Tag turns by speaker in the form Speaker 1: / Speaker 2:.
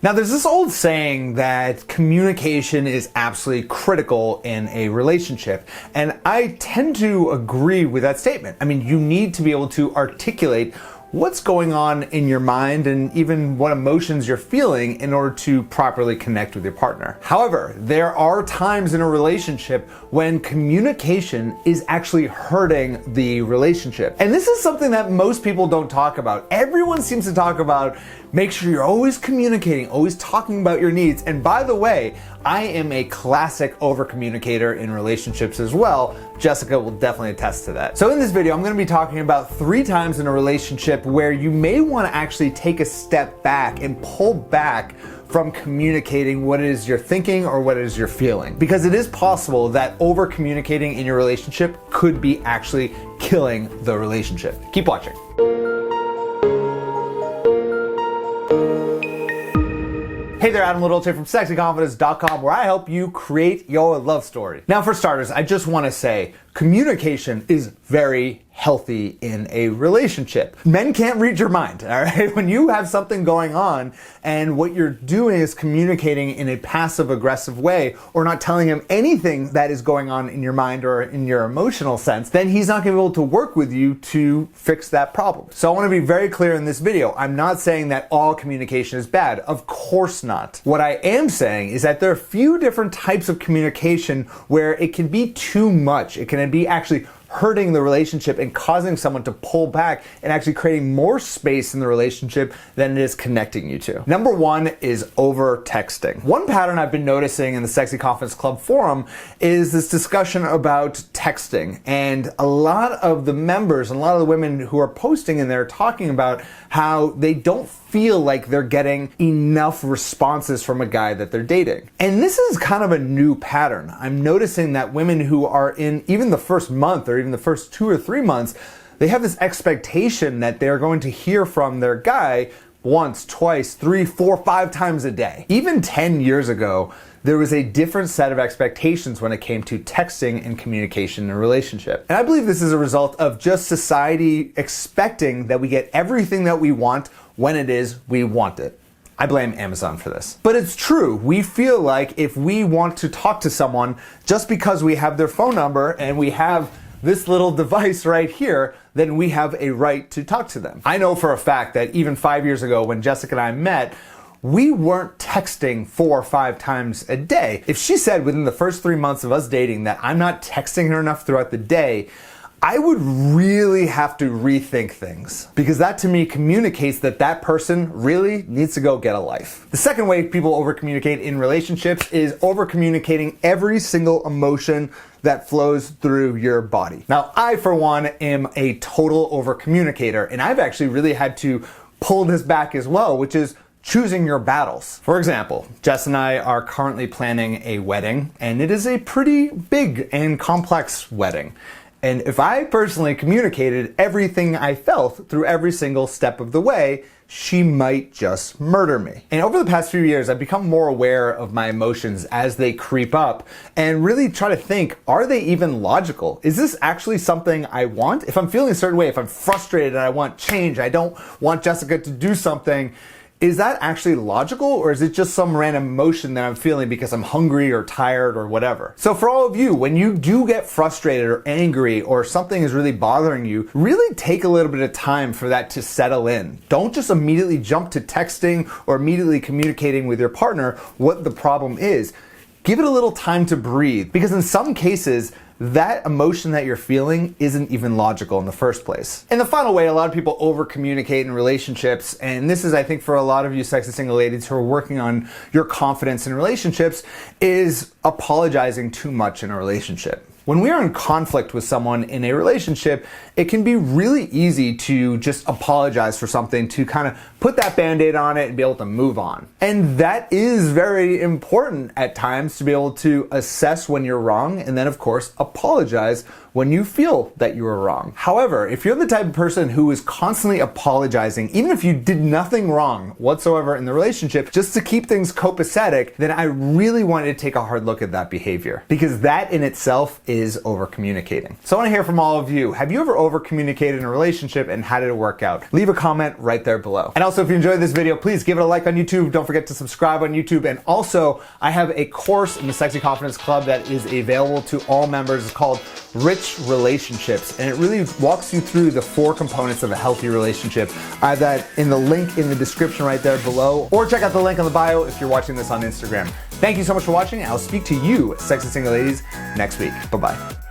Speaker 1: Now, there's this old saying that communication is absolutely critical in a relationship, and I tend to agree with that statement. I mean, you need to be able to articulate what's going on in your mind and even what emotions you're feeling in order to properly connect with your partner. However, there are times in a relationship when communication is actually hurting the relationship. And this is something that most people don't talk about. Everyone seems to talk about make sure you're always communicating, always talking about your needs. And by the way, I am a classic over-communicator in relationships as well. Jessica will definitely attest to that. So in this video, I'm gonna be talking about 3 times in a relationship where you may wanna actually take a step back and pull back from communicating what it is you're thinking or what it is you're feeling. Because it is possible that over-communicating in your relationship could be actually killing the relationship. Keep watching. Hey there, Adam Little from sexyconfidence.com, where I help you create your love story. Now, for starters, I just want to say communication is very healthy in a relationship. Men can't read your mind, all right? When you have something going on and what you're doing is communicating in a passive-aggressive way or not telling him anything that is going on in your mind or in your emotional sense, then he's not gonna be able to work with you to fix that problem. So I wanna be very clear in this video. I'm not saying that all communication is bad. Of course not. What I am saying is that there are a few different types of communication where it can be too much. It can be actually hurting the relationship and causing someone to pull back and actually creating more space in the relationship than it is connecting you to. Number 1 is over-texting. One pattern I've been noticing in the Sexy Confidence Club forum is this discussion about texting. And a lot of the members and a lot of the women who are posting in there talking about how they don't feel like they're getting enough responses from a guy that they're dating. And this is kind of a new pattern. I'm noticing that women who are in even the first month or even the first 2 or 3 months, they have this expectation that they're going to hear from their guy once, twice, 3, 4, 5 times a day. Even 10 years ago, there was a different set of expectations when it came to texting and communication in a relationship. And I believe this is a result of just society expecting that we get everything that we want when it is we want it. I blame Amazon for this. But it's true. We feel like if we want to talk to someone just because we have their phone number and we have this little device right here, then we have a right to talk to them. I know for a fact that even 5 years ago when Jessica and I met, we weren't texting 4 or 5 times a day. If she said within the first 3 months of us dating that I'm not texting her enough throughout the day, I would really have to rethink things, because that to me communicates that that person really needs to go get a life. The second way people over-communicate in relationships is over-communicating every single emotion that flows through your body. Now, I, for one, am a total over-communicator, and I've actually really had to pull this back as well, which is choosing your battles. For example, Jess and I are currently planning a wedding, and it is a pretty big and complex wedding. And if I personally communicated everything I felt through every single step of the way, she might just murder me. And over the past few years, I've become more aware of my emotions as they creep up and really try to think, are they even logical? Is this actually something I want? If I'm feeling a certain way, if I'm frustrated and I want change, I don't want Jessica to do something, is that actually logical, or is it just some random emotion that I'm feeling because I'm hungry or tired or whatever? So for all of you, when you do get frustrated or angry or something is really bothering you, really take a little bit of time for that to settle in. Don't just immediately jump to texting or immediately communicating with your partner what the problem is. Give it a little time to breathe, because in some cases, that emotion that you're feeling isn't even logical in the first place. And the final way a lot of people over-communicate in relationships, and this is, I think, for a lot of you sexy single ladies who are working on your confidence in relationships, is apologizing too much in a relationship. When we are in conflict with someone in a relationship, it can be really easy to just apologize for something, to kind of put that band-aid on it and be able to move on. And that is very important at times, to be able to assess when you're wrong and then, of course, apologize when you feel that you were wrong. However, if you're the type of person who is constantly apologizing, even if you did nothing wrong whatsoever in the relationship, just to keep things copacetic, then I really want you to take a hard look at that behavior, because that in itself is over communicating. So I want to hear from all of you. Have you ever over communicated in a relationship, and how did it work out? Leave a comment right there below. And also, if you enjoyed this video, please give it a like on YouTube. Don't forget to subscribe on YouTube. And also, I have a course in the Sexy Confidence Club that is available to all members. It's called Rich Relationships, and it really walks you through the 4 components of a healthy relationship. I have that in the link in the description right there below, or check out the link on the bio if you're watching this on Instagram. Thank you so much for watching, and I'll speak to you, sexy single ladies, next week. Bye-bye.